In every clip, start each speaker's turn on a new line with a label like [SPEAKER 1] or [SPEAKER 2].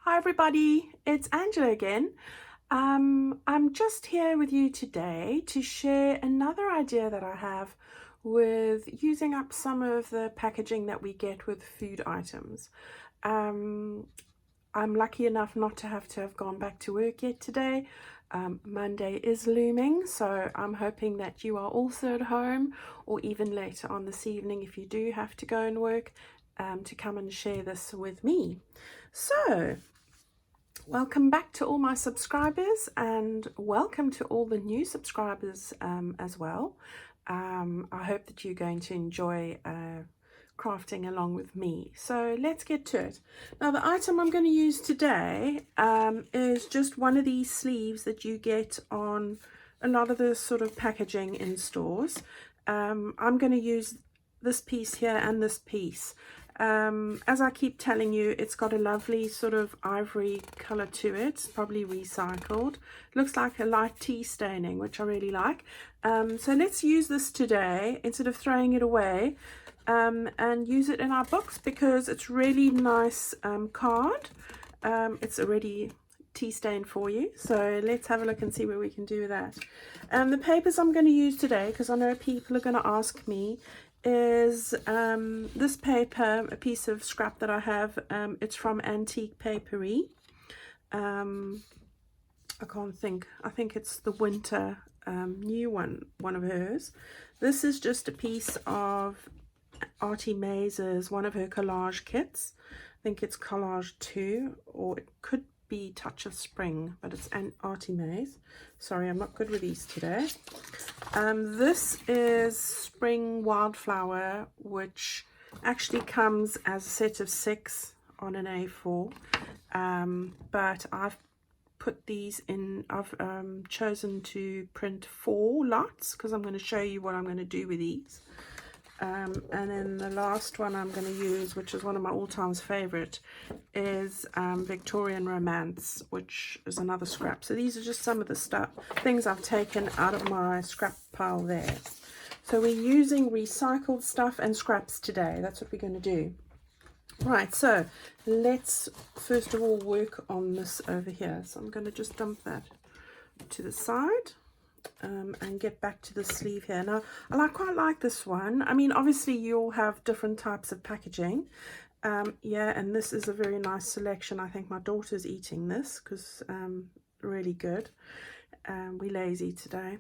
[SPEAKER 1] Hi everybody, it's Angela again. I'm just here with you today to share another idea that I have with using up some of the packaging that we get with food items. Um, I'm lucky enough not to have gone back to work yet today. Monday is looming, so I'm hoping that you are also at home or even later on this evening if you do have to go and work to come and share this with me. So, welcome back to all my subscribers and welcome to all the new subscribers as well. I hope that you're going to enjoy crafting along with me. So let's get to it. Now the item I'm going to use today is just one of these sleeves that you get on a lot of the sort of packaging in stores. I'm going to use this piece here and this piece. As I keep telling you, it's got a lovely sort of ivory color to it. It's probably recycled. Looks like a light tea staining, which I really like. So let's use this today instead of throwing it away, and use it in our books because it's really nice card. It's already tea stain for you, so let's have a look and see what we can do with that. The papers I'm going to use today, because I know people are going to ask me, is this paper, a piece of scrap that I have. It's from Antique Papery. I can't think. I think it's the winter new one of hers. This is just a piece of Artie Maze's, one of her collage kits. I think it's collage 2, or it could be Touch of Spring, but it's an Artie Maze. Sorry, I'm not good with these today. This is Spring Wildflower, which actually comes as a set of 6 on an A4, but I've put these in. I've chosen to print 4 lots because I'm going to show you what I'm going to do with these. And then the last one I'm going to use, which is one of my all-time favorite, is Victorian Romance, which is another scrap. So these are just some of the things I've taken out of my scrap pile there. So we're using recycled stuff and scraps today. That's what we're going to do. Right, so let's first of all work on this over here. So I'm going to just dump that to the side. And get back to the sleeve here. Now, I quite like this one. I mean, obviously you all have different types of packaging. Yeah, and this is a very nice selection. I think my daughter's eating this because really good. We're lazy today.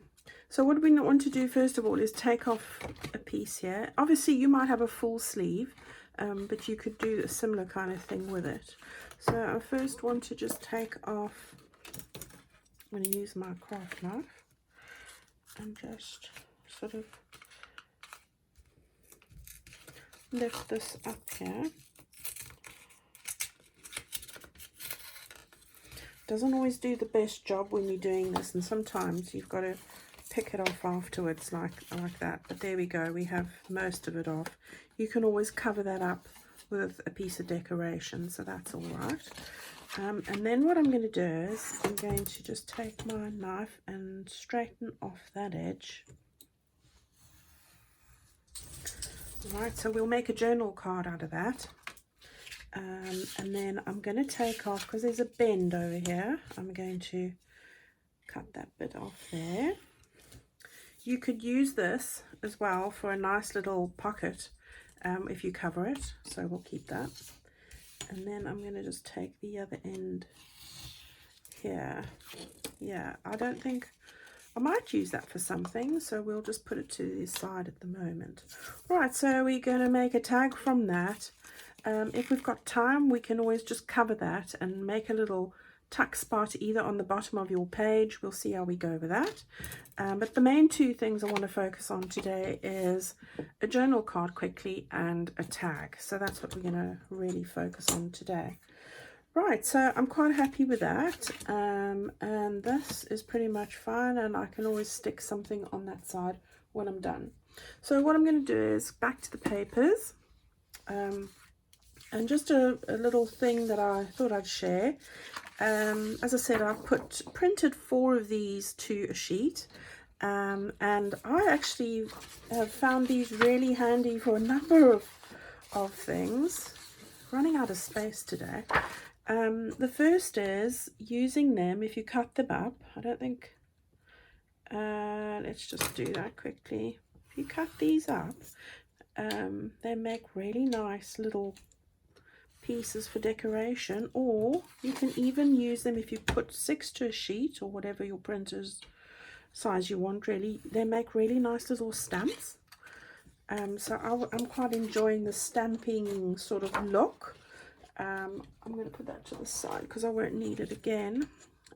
[SPEAKER 1] So what we want to do first of all is take off a piece here. Obviously you might have a full sleeve, but you could do a similar kind of thing with it. So I first want to just take off, I'm going to use my craft knife and just sort of lift this up here. Doesn't always do the best job when you're doing this, and sometimes you've got to pick it off afterwards like that, but there we go, we have most of it off. You can always cover that up with a piece of decoration, so that's all right. And then what I'm going to do is I'm going to just take my knife and straighten off that edge. Right, so we'll make a journal card out of that. And then I'm going to take off, because there's a bend over here, I'm going to cut that bit off there. You could use this as well for a nice little pocket if you cover it, so we'll keep that. And then I'm going to just take the other end here. Yeah, I don't think, I might use that for something, so we'll just put it to the side at the moment. Right, so we're going to make a tag from that. If we've got time, we can always just cover that and make a little tuck spot either on the bottom of your page. We'll see how we go with that. But the main 2 things I want to focus on today is a journal card quickly and a tag. So that's what we're going to really focus on today. Right, so I'm quite happy with that. And this is pretty much fine, and I can always stick something on that side when I'm done. So what I'm going to do is back to the papers. And just a little thing that I thought I'd share. As I said, I've printed 4 of these to a sheet, and I actually have found these really handy for a number of things. Running out of space today. The first is using them if you cut them up. I don't think, let's just do that quickly. If you cut these up, they make really nice little pieces for decoration, or you can even use them if you put 6 to a sheet or whatever your printer's size you want. Really, they make really nice little stamps. So I'm quite enjoying the stamping sort of look. I'm going to put that to the side because I won't need it again.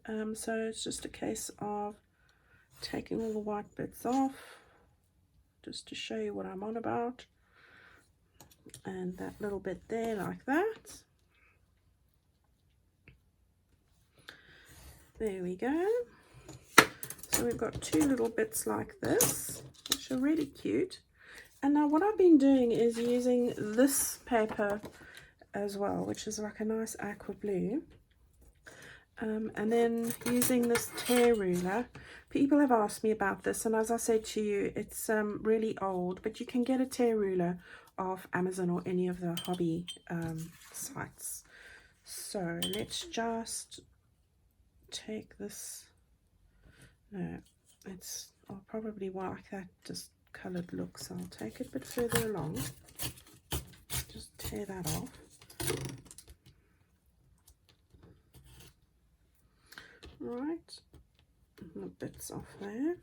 [SPEAKER 1] So it's just a case of taking all the white bits off just to show you what I'm on about. And that little bit there, like that. There we go. So we've got 2 little bits like this, which are really cute. And now what I've been doing is using this paper as well, which is like a nice aqua blue. And then using this tear ruler. People have asked me about this, and as I said to you, it's really old, but you can get a tear ruler off Amazon or any of the hobby sites. So let's just take this. No, I'll probably like that just coloured look, so I'll take it a bit further along. Just tear that off. Right, and the bits off there.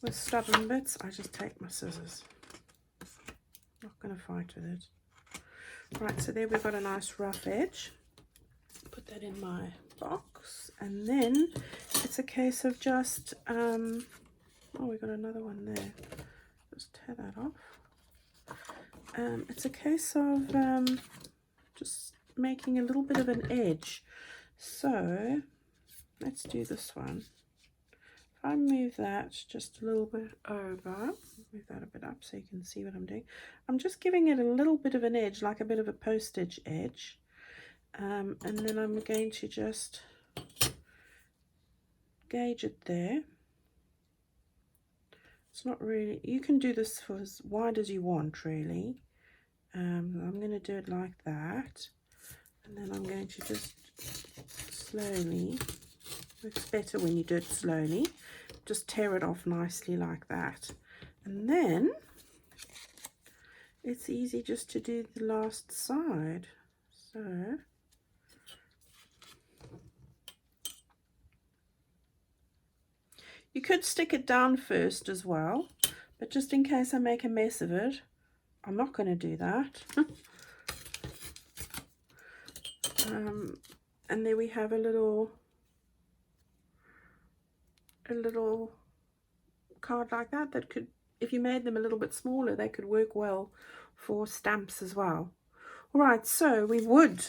[SPEAKER 1] With stubborn bits, I just take my scissors. Not going to fight with it. Right, so there we've got a nice rough edge. Put that in my box, and then it's a case of just oh, we got another one there. Just tear that off. It's a case of just making a little bit of an edge. So let's do this one. If I move that just a little bit over, move that a bit up so you can see what I'm doing. I'm just giving it a little bit of an edge, like a bit of a postage edge. And then I'm going to just gauge it there. It's not really, you can do this for as wide as you want, really. I'm going to do it like that. And then I'm going to just slowly, it's better when you do it slowly, just tear it off nicely like that. And then it's easy just to do the last side. So you could stick it down first as well, but just in case I make a mess of it, I'm not going to do that. And there we have a little card like that, that could, if you made them a little bit smaller, they could work well for stamps as well. All right, so we would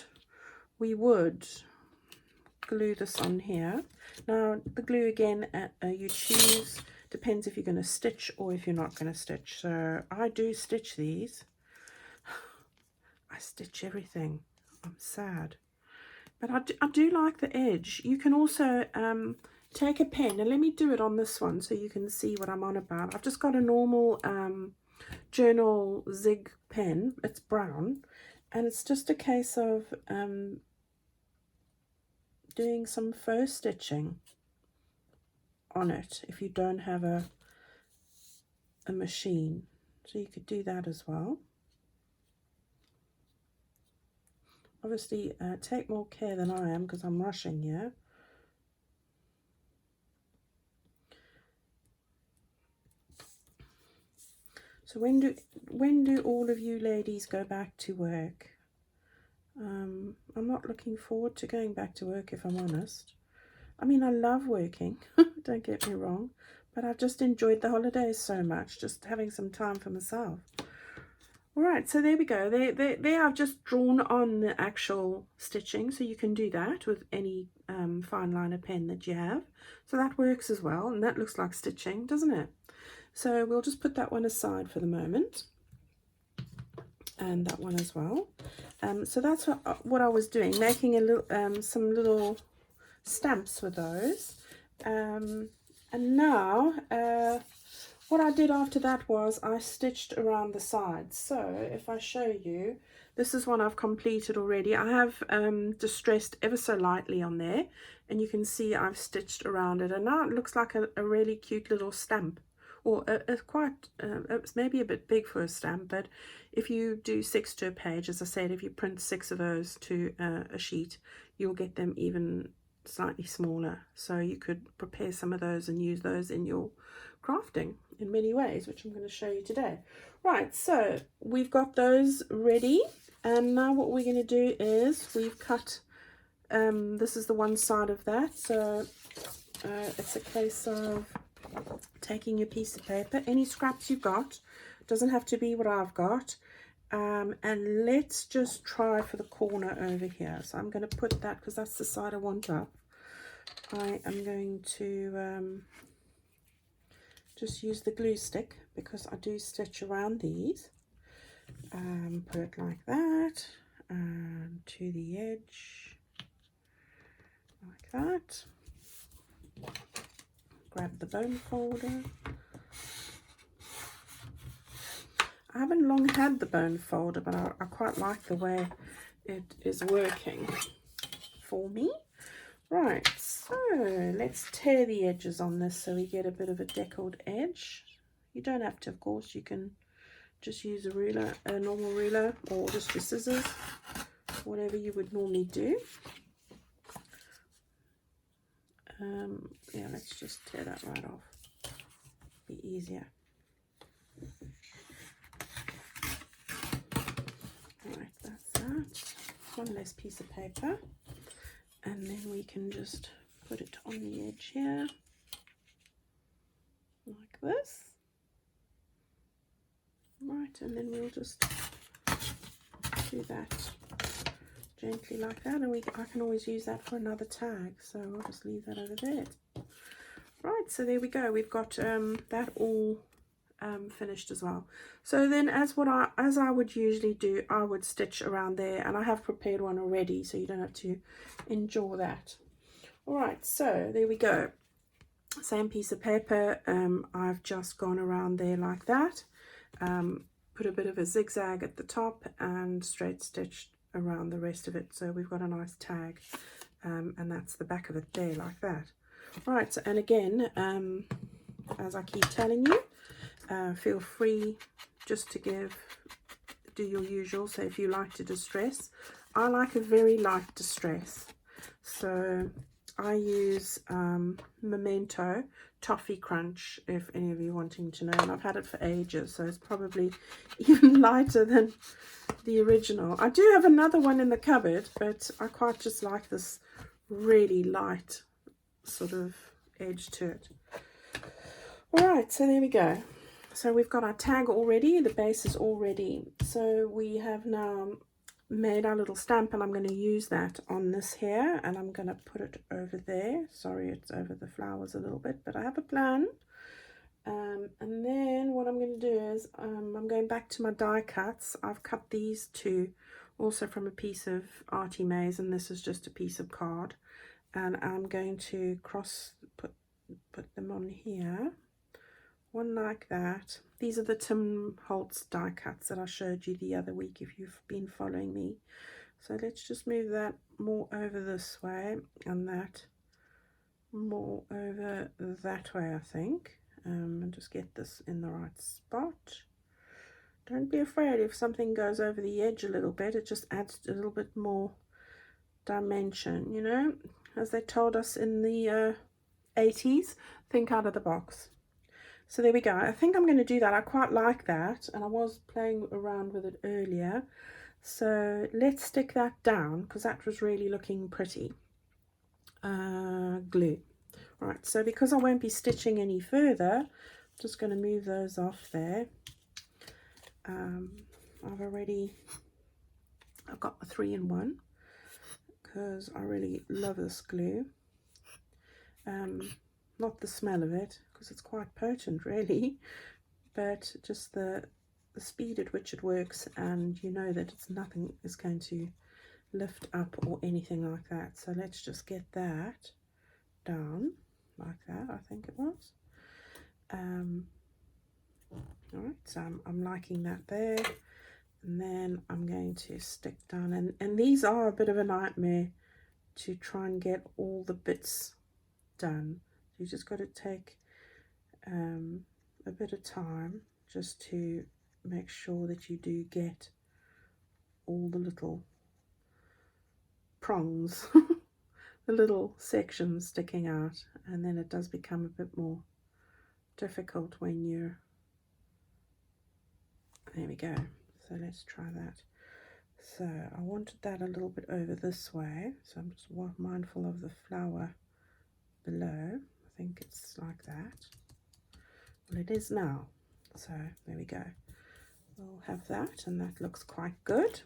[SPEAKER 1] glue this on here. Now the glue again, you choose, depends if you're going to stitch or if you're not going to stitch. So I do stitch these. I stitch everything. I'm sad, but I do like the edge. You can also take a pen, and let me do it on this one so you can see what I'm on about. I've just got a normal journal zig pen. It's brown, and it's just a case of doing some faux stitching on it if you don't have a machine. So you could do that as well. Obviously take more care than I am because I'm rushing here. So when do all of you ladies go back to work? I'm not looking forward to going back to work, if I'm honest. I mean, I love working, don't get me wrong, but I've just enjoyed the holidays so much, just having some time for myself. All right, so there we go. There I've just drawn on the actual stitching, so you can do that with any fine liner pen that you have. So that works as well, and that looks like stitching, doesn't it? So we'll just put that one aside for the moment, and that one as well. So that's what I was doing, making a little some little stamps with those. And now what I did after that was I stitched around the sides. So if I show you, This is one I've completed already. I have distressed ever so lightly on there, and you can see I've stitched around it, and now it looks like a really cute little stamp, or it's maybe a bit big for a stamp, but if you do 6 to a page, as I said, if you print 6 of those to a sheet, you'll get them even slightly smaller, so you could prepare some of those and use those in your crafting in many ways, which I'm going to show you today. Right, so we've got those ready, and now what we're going to do is we've cut this is the one side of that, so it's a case of taking your piece of paper, any scraps you've got, doesn't have to be what I've got, and let's just try for the corner over here. So I'm going to put that, because that's the side I want up. I am going to just use the glue stick, because I do stitch around these. Put it like that, to the edge, like that. Grab the bone folder. I haven't long had the bone folder, but I quite like the way it is working for me. Right, so let's tear the edges on this so we get a bit of a deckled edge. You don't have to, of course, you can just use a ruler, a normal ruler, or just your scissors, whatever you would normally do. Yeah, let's just tear that right off, be easier. Right, that's that. One less piece of paper, and then we can just put it on the edge here, like this. Right, and then we'll just do that gently like that, and I can always use that for another tag, so I'll just leave that over there. Right, so there we go. We've got that all finished as well. So then, as I would usually do, I would stitch around there, and I have prepared one already, so you don't have to endure that. All right, so there we go. Same piece of paper. I've just gone around there like that. Put a bit of a zigzag at the top and straight stitched around the rest of it, so we've got a nice tag, and that's the back of it there like that. Right, so, and again, as I keep telling you, feel free just to do your usual. So if you like to distress, I like a very light distress, so I use Memento Toffee Crunch, if any of you wanting to know, and I've had it for ages, so it's probably even lighter than the original. I do have another one in the cupboard, but I quite just like this really light sort of edge to it. All right, so there we go. So we've got our tag already, the base is all ready. So we have now made our little stamp, and I'm going to use that on this here, and I'm going to put it over there. Sorry, it's over the flowers a little bit, but I have a plan. And then what I'm going to do is I'm going back to my die cuts. I've cut these two also from a piece of Artie Maze, and this is just a piece of card, and I'm going to put them on here, one like that. These are the Tim Holtz die cuts that I showed you the other week, if you've been following me. So let's just move that more over this way, and that more over that way, I think, and just get this in the right spot. Don't be afraid if something goes over the edge a little bit, it just adds a little bit more dimension, you know, as they told us in the 80s, think out of the box. So there we go. I think I'm going to do that. I quite like that, and I was playing around with it earlier. So let's stick that down, because that was really looking pretty. Glue. Right, so because I won't be stitching any further, I'm just going to move those off there. I've got the 3-in-1, because I really love this glue. Not the smell of it, because it's quite potent really, but just the speed at which it works, and you know that nothing is going to lift up or anything like that. So let's just get that down like that, I think it was. All right, so I'm liking that there. And then I'm going to stick down, and these are a bit of a nightmare to try and get all the bits done. You just got to take a bit of time just to make sure that you do get all the little prongs, the little sections sticking out, and then it does become a bit more difficult when you're, there we go. So let's try that. So I wanted that a little bit over this way, so I'm just mindful of the flower below. I think it's like that. Well, it is now. So there we go. We'll have that, and that looks quite good.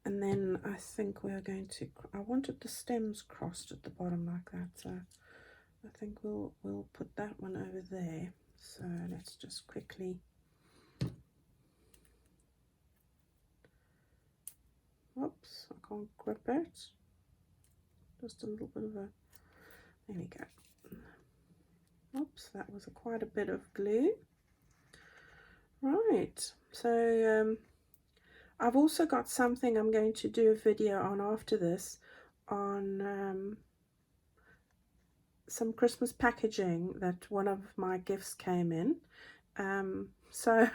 [SPEAKER 1] And then I think we're going to, I wanted the stems crossed at the bottom like that, so I think we'll put that one over there. So let's just quickly, oops, I can't grip it, just a little bit of a, there we go. Oops, that was quite a bit of glue. Right, so I've also got something I'm going to do a video on after this, on some Christmas packaging that one of my gifts came in. So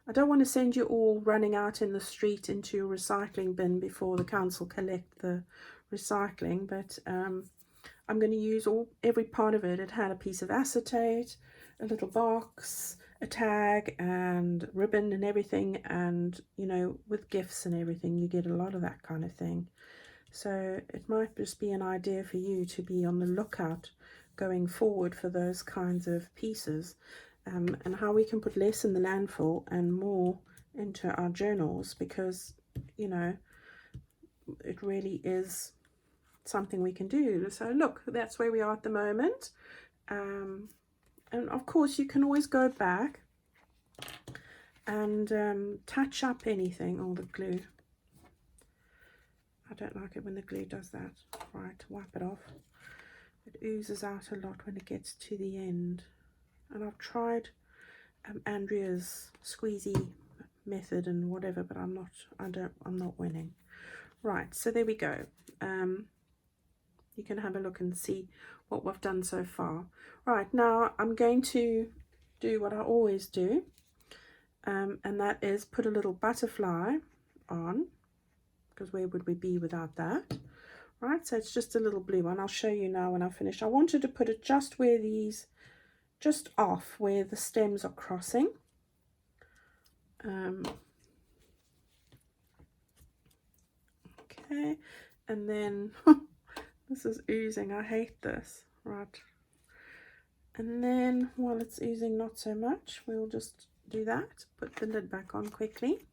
[SPEAKER 1] I don't want to send you all running out in the street into a recycling bin before the council collect the recycling, but I'm going to use every part of it. It had a piece of acetate, a little box, a tag and ribbon and everything, and you know, with gifts and everything you get a lot of that kind of thing. So it might just be an idea for you to be on the lookout going forward for those kinds of pieces, and how we can put less in the landfill and more into our journals, because you know, it really is something we can do. So look, that's where we are at the moment. And of course you can always go back and touch up anything. All the glue, I don't like it when the glue does that. Right, wipe it off. It oozes out a lot when it gets to the end. And I've tried Andrea's squeezy method and whatever, but I'm not winning. Right, so there we go. You can have a look and see what we've done so far. Right, now I'm going to do what I always do, and that is put a little butterfly on, because where would we be without that? Right, so it's just a little blue one. I'll show you now when I finish. I wanted to put it just where these, just off where the stems are crossing. Okay, and then this is oozing. I hate this. Right, and then while it's oozing not so much, we'll just do that. Put the lid back on quickly.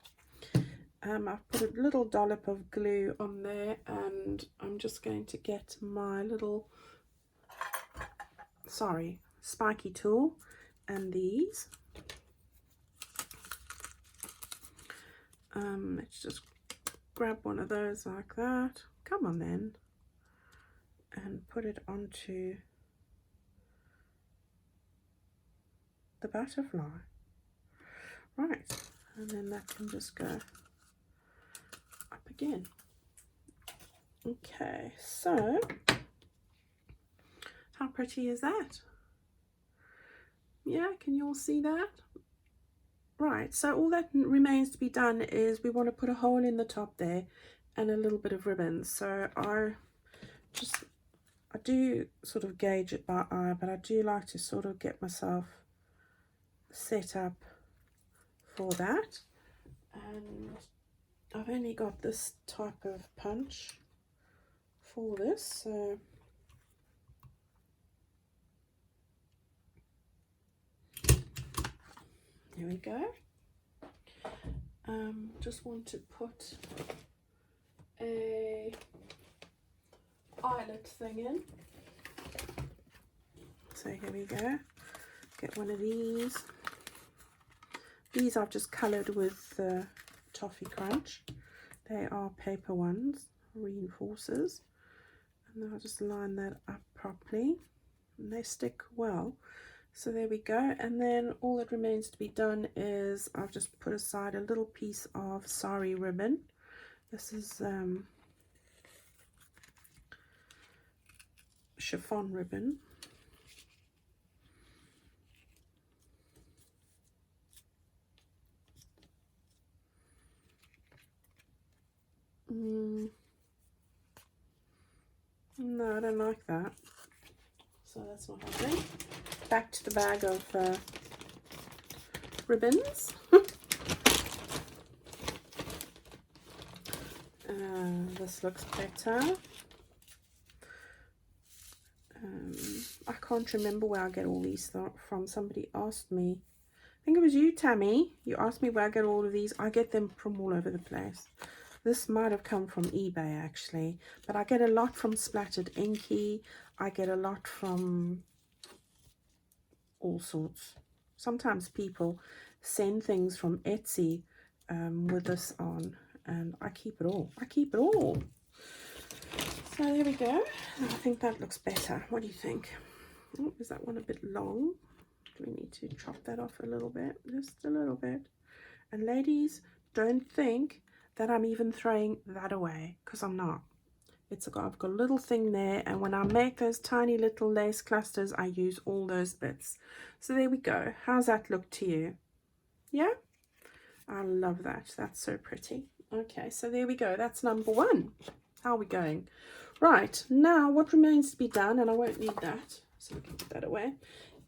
[SPEAKER 1] I've put a little dollop of glue on there, and I'm just going to get my little, spiky tool, and these. Let's just grab one of those like that. Come on then. And put it onto the butterfly. Right, and then that can just go up again. Okay, so how pretty is that? Yeah, can you all see that? Right, so all that remains to be done is we want to put a hole in the top there and a little bit of ribbon. So I do sort of gauge it by eye, but I do like to sort of get myself set up for that. And I've only got this type of punch for this, so there we go. Just want to put a eyelet thing in. So here we go. Get one of these. These I've just coloured with Toffee Crunch. They are paper ones, reinforcers. And then I'll just line that up properly. And they stick well. So there we go, and then all that remains to be done is I've just put aside a little piece of sari ribbon. This is chiffon ribbon. No, I don't like that. So that's not happening. Back to the bag of ribbons. This looks better. I can't remember where I get all these from. Somebody asked me. I think it was you, Tammy. You asked me where I get all of these. I get them from all over the place. This might have come from eBay actually, but I get a lot from Splattered Inky. I get a lot from all sorts. Sometimes people send things from Etsy with this on, and I keep it all. I keep it all. So there we go. I think that looks better. What do you think? Oh, is that one a bit long? Do we need to chop that off a little bit? Just a little bit. And ladies, don't think that I'm even throwing that away, because I'm not. I've got a little thing there, and when I make those tiny little lace clusters, I use all those bits. So there we go. How's that look to you? Yeah? I love that. That's so pretty. Okay, so there we go. That's number one. How are we going? Right, now what remains to be done, and I won't need that, so we can put that away,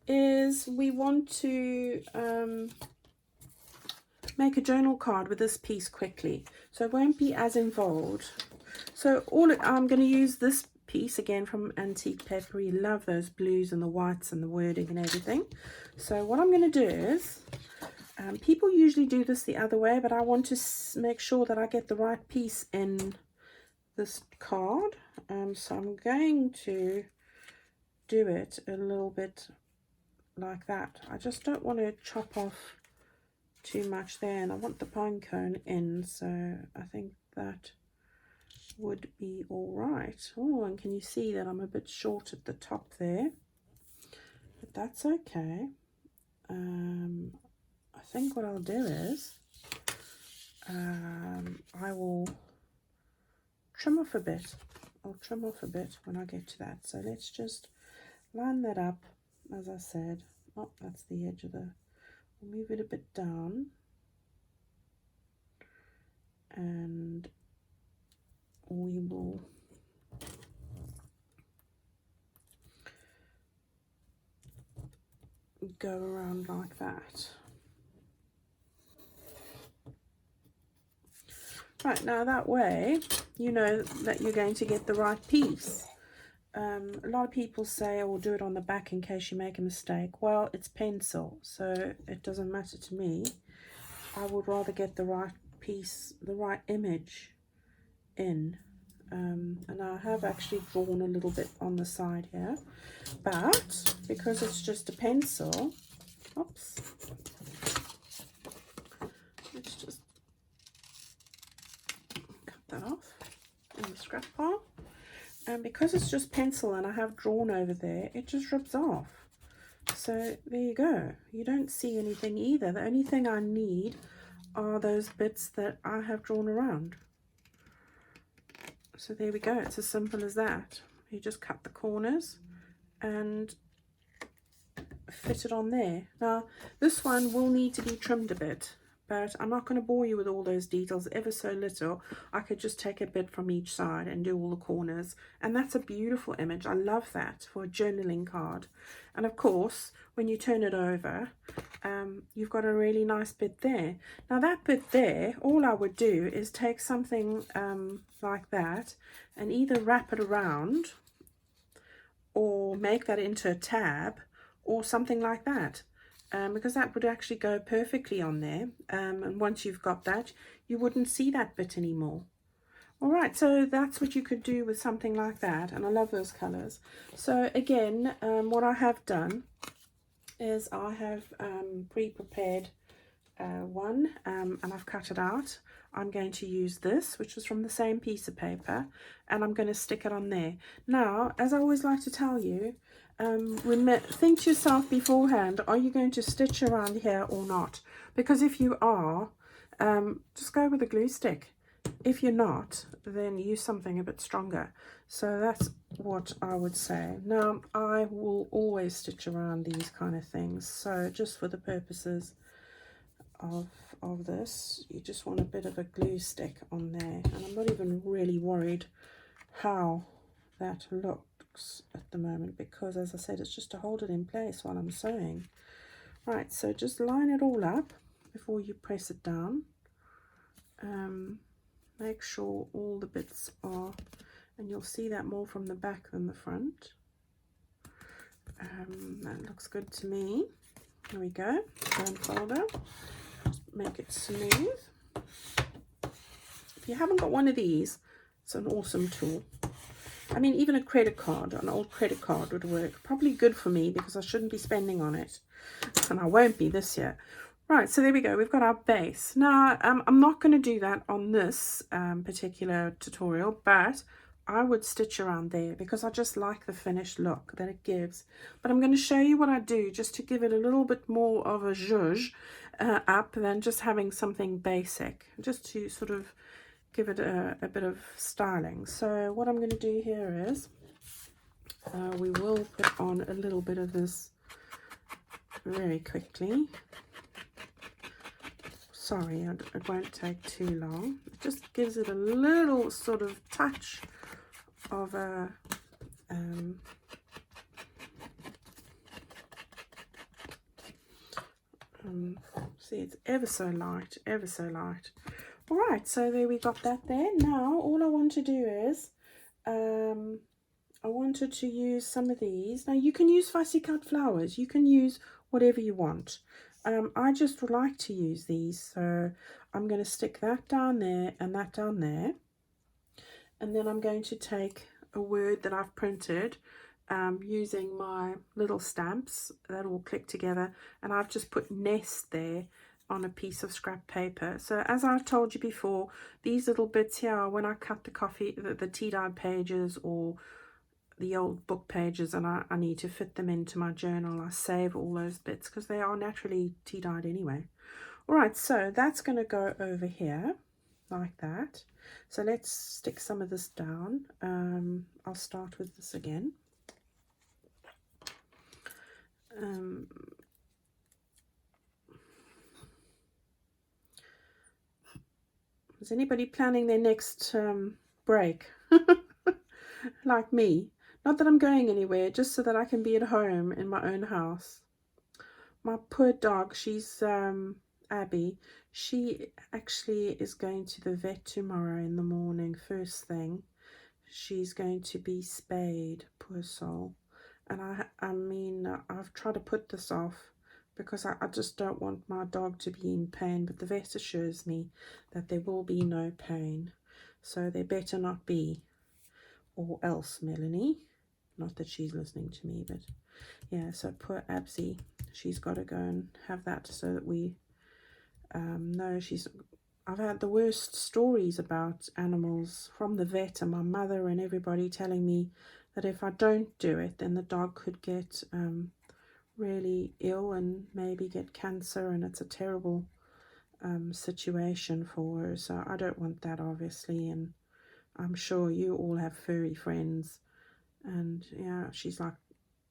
[SPEAKER 1] is we want to make a journal card with this piece quickly, so it won't be as involved. So I'm going to use this piece again from Antique Papery. Love those blues and the whites and the wording and everything. So what I'm going to do is, people usually do this the other way, but I want to make sure that I get the right piece in this card. So I'm going to do it a little bit like that. I just don't want to chop off too much there, and I want the pine cone in, so I think that would be all right. Oh, and can you see that I'm a bit short at the top there, but that's okay. I think what I'll do is I will trim off a bit. I'll trim off a bit when I get to that. So let's just line that up, as I said. Oh, that's the edge of the, we'll move it a bit down, and we will go around like that. Right, now that way you know that you're going to get the right piece. A lot of people say, oh, do it on the back in case you make a mistake. Well, it's pencil, so it doesn't matter to me. I would rather get the right piece, the right image in. And I have actually drawn a little bit on the side here, but because it's just a pencil, oops, let's just cut that off in the scrap pile. And because it's just pencil and I have drawn over there, it just rips off. So there you go. You don't see anything either. The only thing I need are those bits that I have drawn around. So there we go. It's as simple as that. You just cut the corners and fit it on there. Now this one will need to be trimmed a bit, but I'm not going to bore you with all those details, ever so little. I could just take a bit from each side and do all the corners, and that's a beautiful image. I love that for a journaling card. And of course, when you turn it over, you've got a really nice bit there. Now that bit there, all I would do is take something like that and either wrap it around or make that into a tab or something like that. Because that would actually go perfectly on there, and once you've got that, you wouldn't see that bit anymore. All right, so that's what you could do with something like that, and I love those colors. So again, what I have done is I have pre-prepared one, and I've cut it out. I'm going to use this, which was from the same piece of paper, and I'm going to stick it on there. Now, as I always like to tell you, think to yourself beforehand, are you going to stitch around here or not? Because if you are, just go with a glue stick. If you're not, then use something a bit stronger. So that's what I would say. Now, I will always stitch around these kind of things. So just for the purposes of this, you just want a bit of a glue stick on there. And I'm not even really worried how that looks at the moment, because as I said, it's just to hold it in place while I'm sewing. Right, so just line it all up before you press it down. Make sure all the bits are, and you'll see that more from the back than the front. That looks good to me. There we go. Bone folder. Just make it smooth. If you haven't got one of these, it's an awesome tool. I mean, even a credit card, an old credit card would work. Probably good for me because I shouldn't be spending on it. And I won't be this year. Right, so there we go. We've got our base. Now, I'm not going to do that on this particular tutorial, but I would stitch around there because I just like the finished look that it gives. But I'm going to show you what I do just to give it a little bit more of a zhuzh up than just having something basic, just to sort of give it a bit of styling. So what I'm going to do here is we will put on a little bit of this very quickly. Sorry, it won't take too long. It just gives it a little sort of touch of a see, it's ever so light, ever so light. All right, so there we got that there. Now all I want to do is I wanted to use some of these. Now you can use fussy cut flowers, you can use whatever you want. I just like to use these, so I'm going to stick that down there and that down there, and then I'm going to take a word that I've printed using my little stamps that all click together, and I've just put nest there on a piece of scrap paper. So as I've told you before, these little bits here, when I cut the tea-dyed pages or the old book pages and I need to fit them into my journal, I save all those bits because they are naturally tea-dyed anyway. All right, so that's going to go over here like that. So let's stick some of this down. I'll start with this again. Is anybody planning their next break? Like me? Not that I'm going anywhere, just so that I can be at home in my own house. My poor dog, she's Abby. She actually is going to the vet tomorrow in the morning, first thing. She's going to be spayed, poor soul. And I mean, I've tried to put this off because I just don't want my dog to be in pain, but the vet assures me that there will be no pain. So there better not be. Or else, Melanie. Not that she's listening to me, but yeah, so poor Absy, she's got to go and have that so that we know I've had the worst stories about animals from the vet and my mother and everybody telling me that if I don't do it, then the dog could get really ill and maybe get cancer, and it's a terrible situation for her. So I don't want that, obviously, and I'm sure you all have furry friends. And yeah, she's like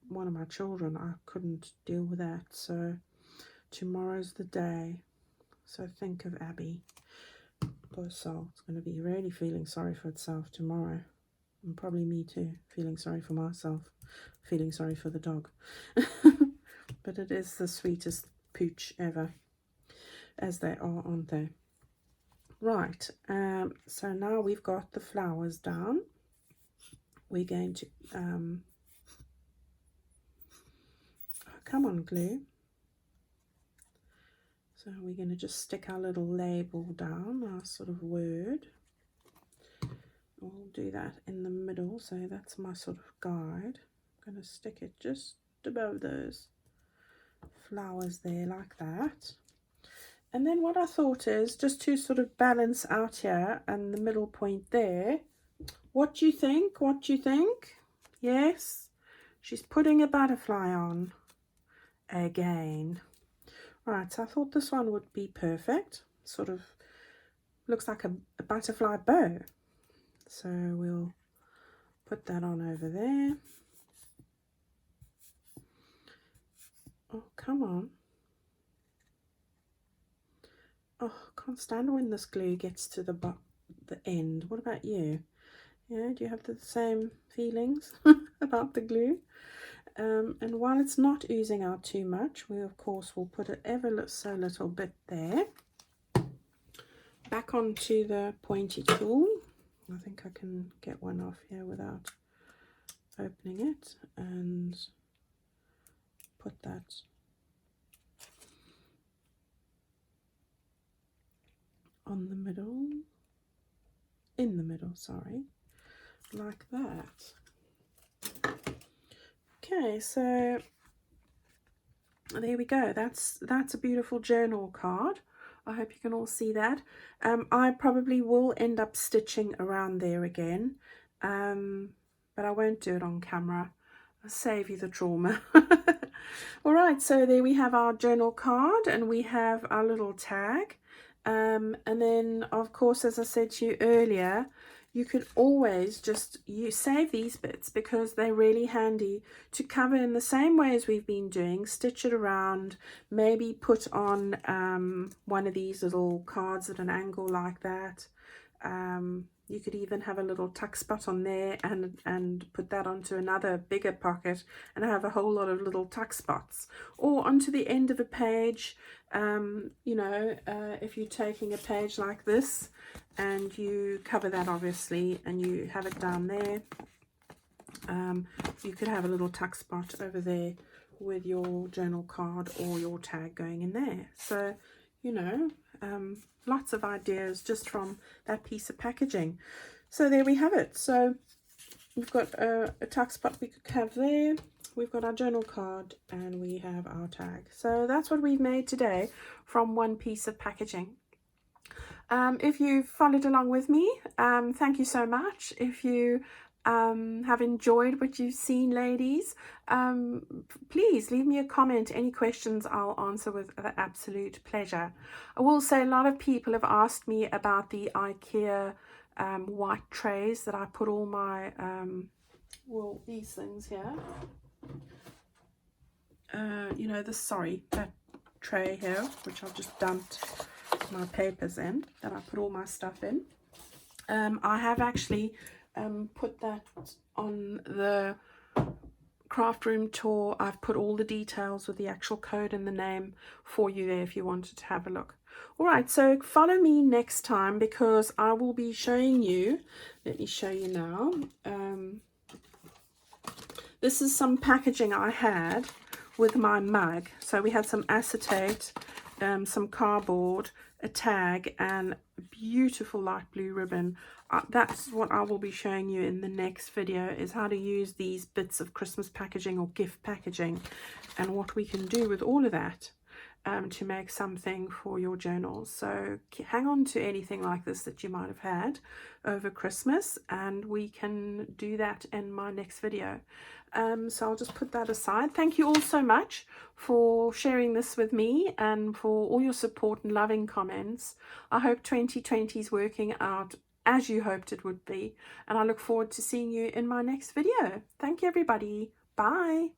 [SPEAKER 1] one of my children. I couldn't deal with that. So tomorrow's the day. So think of Abby. Poor soul. It's going to be really feeling sorry for itself tomorrow. And probably me too. Feeling sorry for myself. Feeling sorry for the dog. But it is the sweetest pooch ever. As they are, aren't they? Right. So now we've got the flowers down. We're going to come on, glue. So we're going to just stick our little label down, our sort of word. We'll do that in the middle, so that's my sort of guide. I'm going to stick it just above those flowers there like that. And then what I thought is, just to sort of balance out here and the middle point there, what do you think? What do you think? Yes? she's putting a butterfly on again. Right, so I thought this one would be perfect. Sort of looks like a butterfly bow. So we'll put that on over there. Oh, come on. Oh, can't stand when this glue gets to the end. What about you? Yeah, do you have the same feelings about the glue? And while it's not oozing out too much, we of course will put it ever so little bit there. Back onto the pointy tool. I think I can get one off here without opening it, and put that on the middle, in the middle, sorry, like that. Okay, so there we go. That's a beautiful journal card. I hope you can all see that. I probably will end up stitching around there again, but I won't do it on camera. I'll save you the trauma. All right, so there we have our journal card, and we have our little tag. And then, of course, as I said to you earlier, you could always just save these bits because they're really handy to cover in the same way as we've been doing. Stitch it around, maybe put on one of these little cards at an angle like that. You could even have a little tuck spot on there and put that onto another bigger pocket and have a whole lot of little tuck spots, or onto the end of a page. You know, if you're taking a page like this and you cover that obviously and you have it down there, you could have a little tuck spot over there with your journal card or your tag going in there. So, you know, lots of ideas just from that piece of packaging. So there we have it. So we've got a tuck spot we could have there. We've got our journal card and we have our tag. So that's what we've made today from one piece of packaging. If you've followed along with me, thank you so much. If you have enjoyed what you've seen, ladies, please leave me a comment. Any questions I'll answer with absolute pleasure. I will say a lot of people have asked me about the IKEA white trays that I put all my well, these things here, you know, that tray here, which I've just dumped my papers in, that I put all my stuff in. I have actually put that on the craft room tour. I've put all the details with the actual code and the name for you there if you wanted to have a look. All right, so follow me next time because I will be showing you, let me show you now. This is some packaging I had with my mug. So we had some acetate, some cardboard, a tag, and a beautiful light blue ribbon. That's what I will be showing you in the next video, is how to use these bits of Christmas packaging or gift packaging and what we can do with all of that to make something for your journals. So hang on to anything like this that you might have had over Christmas, and we can do that in my next video. So I'll just put that aside. Thank you all so much for sharing this with me and for all your support and loving comments. I hope 2020 is working out as you hoped it would be, and I look forward to seeing you in my next video. Thank you, everybody. Bye.